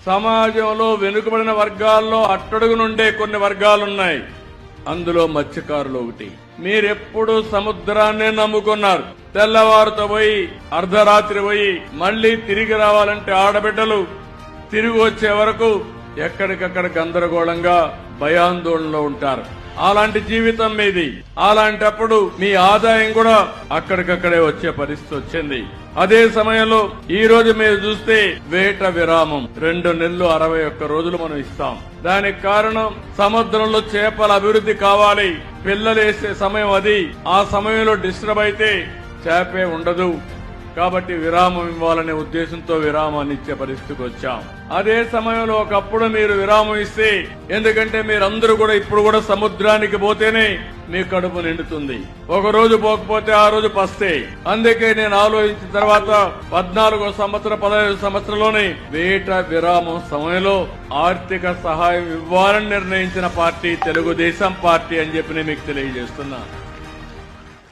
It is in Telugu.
సమాజంలో వెనుకబడిన వర్గాల్లో అట్టడుగు నుండే కొన్ని వర్గాలున్నాయి. అందులో మత్స్యకారులు ఒకటి. మీరెప్పుడు సముద్రాన్నే నమ్ముకున్నారు. తెల్లవారుతో పోయి అర్ధరాత్రి పోయి మళ్లీ తిరిగి రావాలంటే ఆడబిడ్డలు తిరిగి వచ్చే వరకు ఎక్కడికక్కడ గందరగోళంగా భయాందోళనలో ఉంటారు. అలాంటి జీవితం మీది. అలాంటప్పుడు మీ ఆదాయం కూడా అక్కడికక్కడే వచ్చే పరిస్థితి వచ్చింది. అదే సమయంలో ఈ రోజు మీరు చూస్తే వేట విరామం 2 నెలలు 61 రోజులు మనం ఇస్తాం. దానికి కారణం సముద్రంలో చేపల అభివృద్ధి కావాలి. పిల్లలు వేసే సమయం అది. ఆ సమయంలో డిస్టర్బ్ అయితే చేపే ఉండదు. కాబట్టి విరామం ఇవ్వాలనే ఉద్దేశంతో విరామాన్ని ఇచ్చే పరిస్థితికి వచ్చాం. అదే సమయంలో ఒకప్పుడు మీరు విరామం ఇస్తే, ఎందుకంటే మీరందరూ కూడా ఇప్పుడు కూడా సముద్రానికి పోతేనే మీ కడుపు నిండుతుంది. ఒక రోజు పోకపోతే ఆ రోజు పస్తే. అందుకే నేను ఆలోచించిన తర్వాత 14వ సంవత్సరం 15వ సంవత్సరంలోనే వేట విరామం సమయంలో ఆర్థిక సహాయం ఇవ్వాలని నిర్ణయించిన పార్టీ తెలుగుదేశం పార్టీ అని చెప్పి నేను మీకు తెలియజేస్తున్నా.